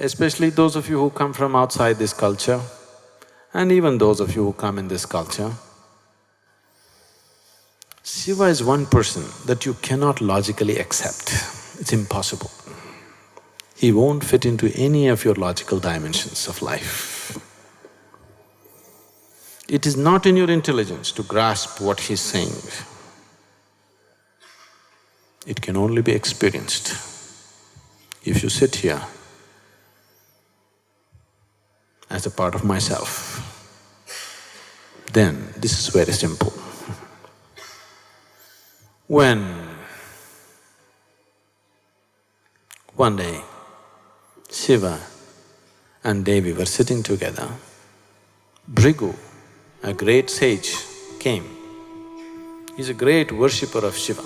especially those of you who come from outside this culture, and even those of you who come in this culture, Shiva is one person that you cannot logically accept. It's impossible. He won't fit into any of your logical dimensions of life. It is not in your intelligence to grasp what he's saying. It can only be experienced. If you sit here as a part of myself, then this is very simple. When one day Shiva and Devi were sitting together, Bhrigu, a great sage, came. He's a great worshipper of Shiva,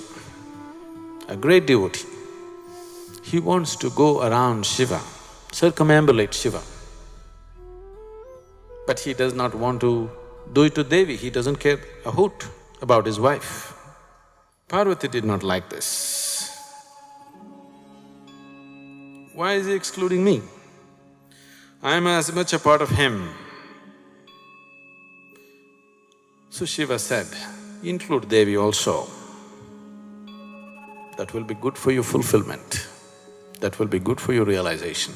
a great devotee. He wants to go around Shiva, circumambulate Shiva. But he does not want to do it to Devi, he doesn't care a hoot about his wife. Parvati did not like this. Why is he excluding me? I am as much a part of him. So Shiva said, include Devi also. That will be good for your fulfillment, that will be good for your realization.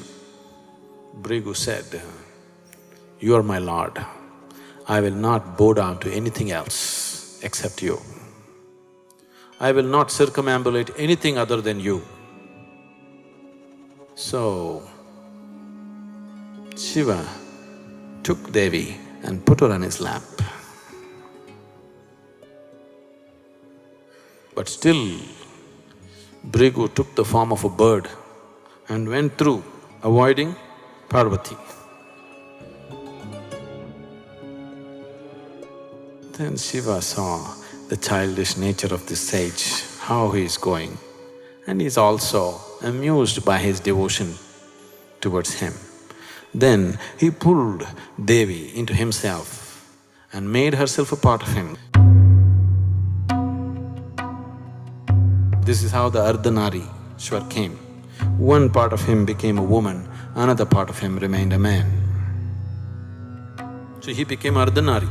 Bhrigu said, you are my lord, I will not bow down to anything else except you. I will not circumambulate anything other than you. So, Shiva took Devi and put her on his lap. But still, Bhrigu took the form of a bird and went through, avoiding Parvati. Then Shiva saw the childish nature of this sage, how he is going, and he is also amused by his devotion towards him. Then he pulled Devi into himself and made herself a part of him. This is how the Ardhanarishwar came. One part of him became a woman, another part of him remained a man. So he became Ardhanari.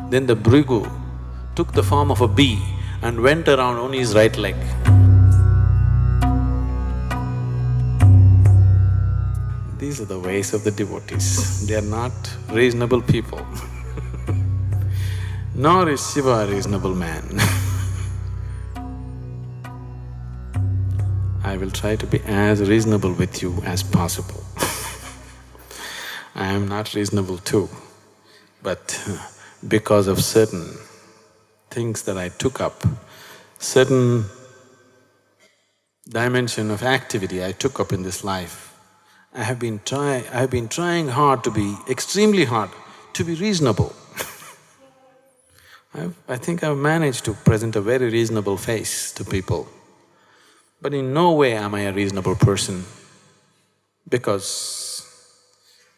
Then the Bhrigu took the form of a bee and went around on his right leg. These are the ways of the devotees. They are not reasonable people. Nor is Shiva a reasonable man. I will try to be as reasonable with you as possible. I am not reasonable too, but because of certain things that I took up, certain dimension of activity I took up in this life, I have been trying hard to be, extremely hard, to be reasonable. I think I've managed to present a very reasonable face to people. But in no way am I a reasonable person, because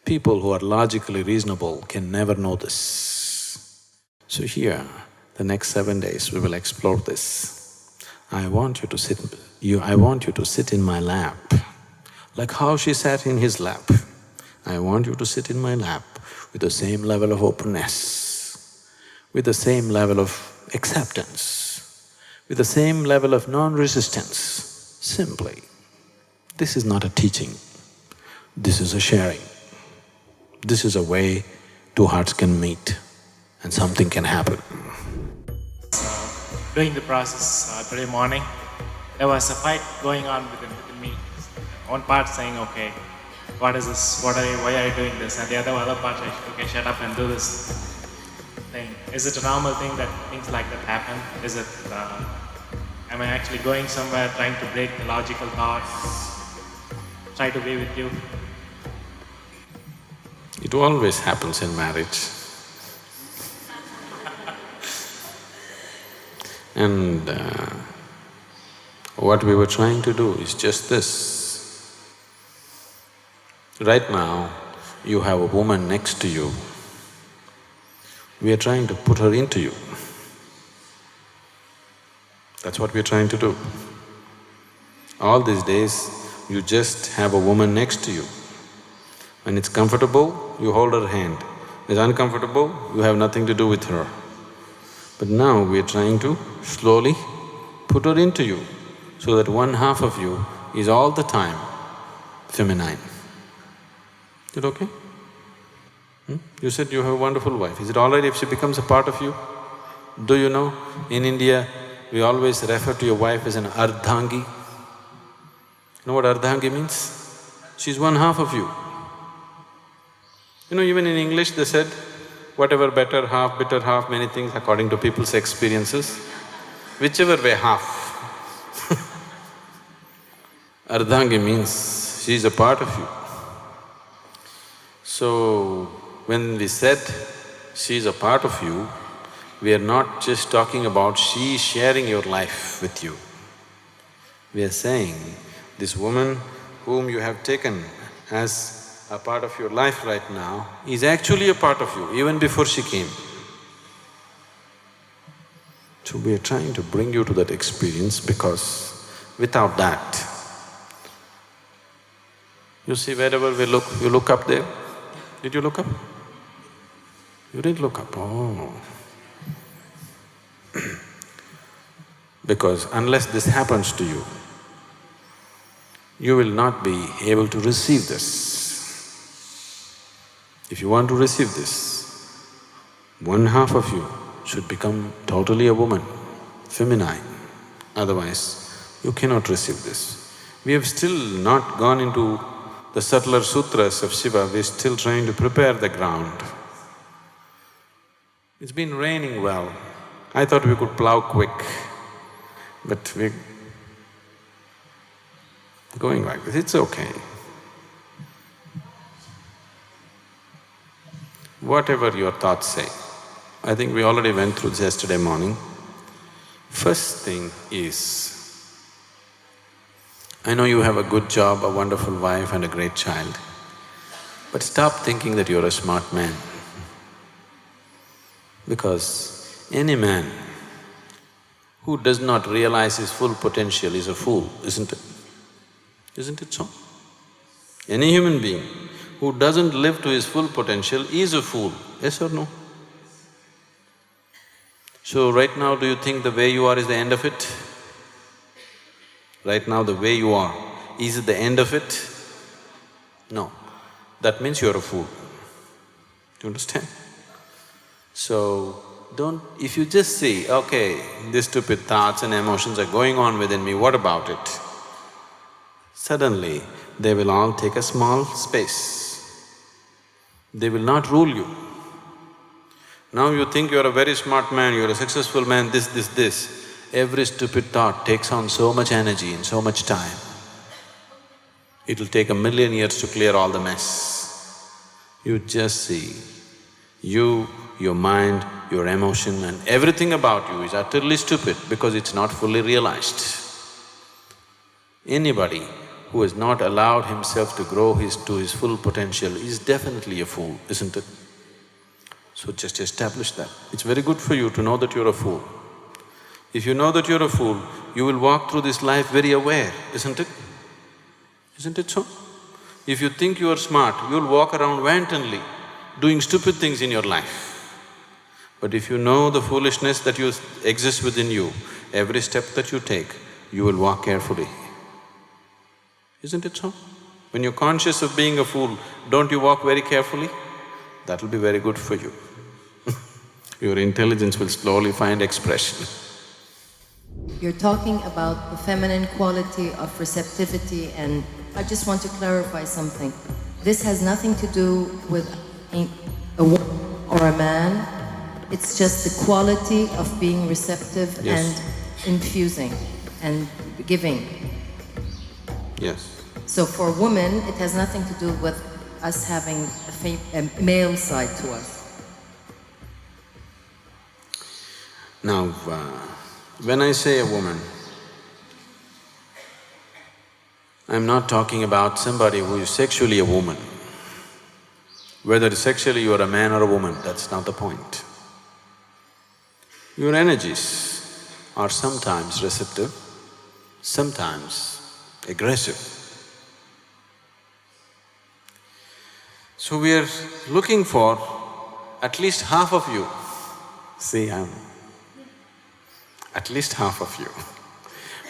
people who are logically reasonable can never know this. So here, the next 7 days we will explore this. I want you to sit in my lap, like how she sat in his lap. I want you to sit in my lap with the same level of openness, with the same level of acceptance, with the same level of non-resistance. Simply, this is not a teaching, this is a sharing. This is a way two hearts can meet and something can happen. During the process today morning, there was a fight going on within me. One part saying, okay, what is this, why are you doing this? And the other part saying, okay, shut up and do this thing. Is it a normal thing that things like that happen? Is it… am I actually going somewhere, trying to break the logical thought, try to be with you? It always happens in marriage. And what we were trying to do is just this. Right now, you have a woman next to you. We are trying to put her into you. That's what we're trying to do. All these days, you just have a woman next to you. When it's comfortable, you hold her hand. When it's uncomfortable, you have nothing to do with her. But now we're trying to slowly put her into you, so that one half of you is all the time feminine. Is it okay? You said you have a wonderful wife. Is it all right if she becomes a part of you? Do you know, in India, we always refer to your wife as an ardhangi. You know what ardhangi means? She's one half of you. You know, even in English they said, whatever better half, bitter half, many things according to people's experiences. Whichever way, half. Ardhangi means she's a part of you. So, when we said she's a part of you, we are not just talking about she sharing your life with you. We are saying, this woman whom you have taken as a part of your life right now is actually a part of you, even before she came. So we are trying to bring you to that experience, because without that, you see wherever we look, you look up there. Did you look up? You didn't look up, oh. Because unless this happens to you, you will not be able to receive this. If you want to receive this, one half of you should become totally a woman, feminine, otherwise you cannot receive this. We have still not gone into the subtler sutras of Shiva, we're still trying to prepare the ground. It's been raining well. I thought we could plow quick, but we're going like this, it's okay. Whatever your thoughts say, I think we already went through this yesterday morning. First thing is, I know you have a good job, a wonderful wife and a great child, but stop thinking that you're a smart man. Because any man who does not realize his full potential is a fool, isn't it? Isn't it so? Any human being who doesn't live to his full potential is a fool, yes or no? So right now, do you think the way you are is the end of it? Right now, the way you are, is it the end of it? No. That means you're a fool. Do you understand? So, if you just see, okay, these stupid thoughts and emotions are going on within me, what about it? Suddenly, they will all take a small space. They will not rule you. Now you think you're a very smart man, you're a successful man, this. Every stupid thought takes on so much energy and so much time. It'll take 1,000,000 years to clear all the mess. You just see, you, your mind, your emotion and everything about you is utterly stupid because it's not fully realized. Anybody who has not allowed himself to grow to his full potential is definitely a fool, isn't it? So just establish that. It's very good for you to know that you're a fool. If you know that you're a fool, you will walk through this life very aware, isn't it? Isn't it so? If you think you are smart, you'll walk around wantonly, doing stupid things in your life. But if you know the foolishness that exists within you, every step that you take, you will walk carefully. Isn't it so? When you're conscious of being a fool, don't you walk very carefully? That'll be very good for you. Your intelligence will slowly find expression. You're talking about the feminine quality of receptivity, and I just want to clarify something. This has nothing to do with a woman or a man. It's just the quality of being receptive and infusing and giving. Yes. So for women, it has nothing to do with us having a male side to us. Now, when I say a woman, I'm not talking about somebody who is sexually a woman. Whether sexually you are a man or a woman, that's not the point. Your energies are sometimes receptive, sometimes aggressive. So we are looking for at least half of you. See, at least half of you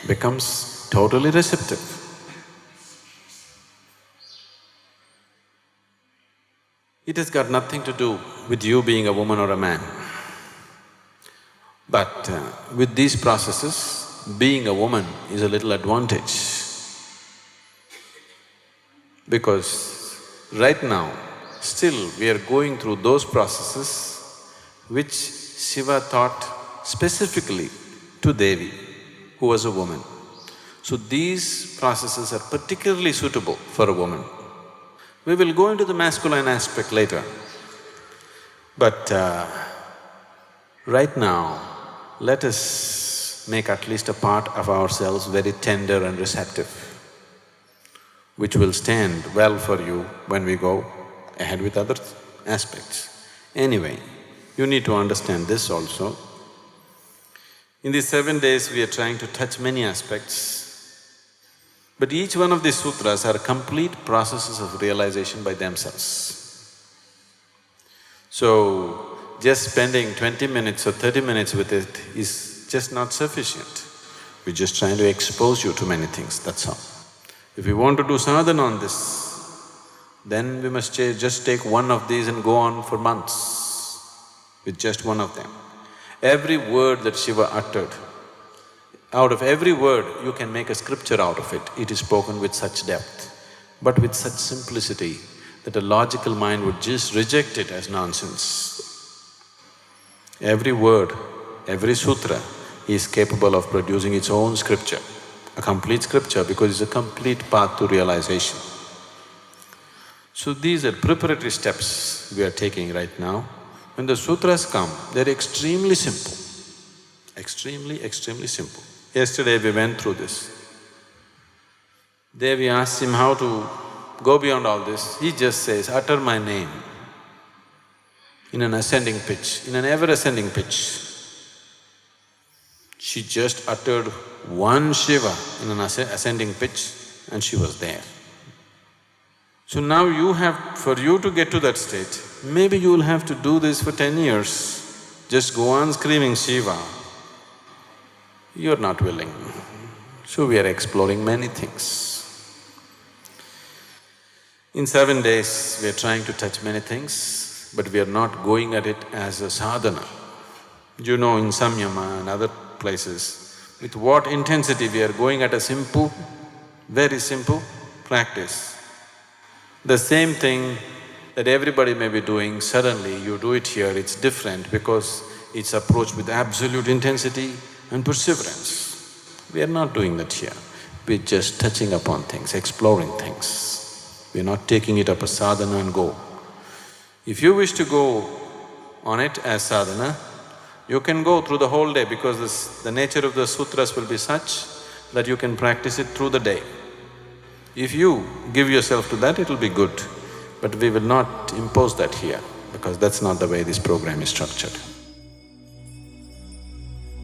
becomes totally receptive. It has got nothing to do with you being a woman or a man. But with these processes, being a woman is a little advantage. Because right now, still we are going through those processes which Shiva taught specifically to Devi, who was a woman. So these processes are particularly suitable for a woman. We will go into the masculine aspect later. But right now, let us make at least a part of ourselves very tender and receptive, which will stand well for you when we go ahead with other aspects. Anyway, you need to understand this also. In these 7 days, we are trying to touch many aspects, but each one of these sutras are complete processes of realization by themselves. So, just spending 20 minutes or 30 minutes with it is just not sufficient. We're just trying to expose you to many things, that's all. If we want to do sadhana on this, then we must just take one of these and go on for months with just one of them. Every word that Shiva uttered, out of every word you can make a scripture out of it. It is spoken with such depth, but with such simplicity that a logical mind would just reject it as nonsense. Every word, every sutra is capable of producing its own scripture, a complete scripture, because it's a complete path to realization. So these are preparatory steps we are taking right now. When the sutras come, they're extremely simple, extremely simple. Yesterday we went through this. Devi asked him how to go beyond all this. He just says, utter my name in an ascending pitch, in an ever-ascending pitch. She just uttered one Shiva in an ascending pitch and she was there. So now you have… for you to get to that state, maybe you will have to do this for 10 years. Just go on screaming Shiva. You're not willing. So we are exploring many things. In 7 days, we are trying to touch many things, but we are not going at it as a sadhana. You know, in Samyama and other places, with what intensity we are going at a simple, very simple practice. The same thing that everybody may be doing, suddenly you do it here, it's different because it's approached with absolute intensity and perseverance. We are not doing that here. We're just touching upon things, exploring things. We're not taking it up as sadhana and go. If you wish to go on it as sadhana, you can go through the whole day because the nature of the sutras will be such that you can practice it through the day. If you give yourself to that, it'll be good. But we will not impose that here because that's not the way this program is structured.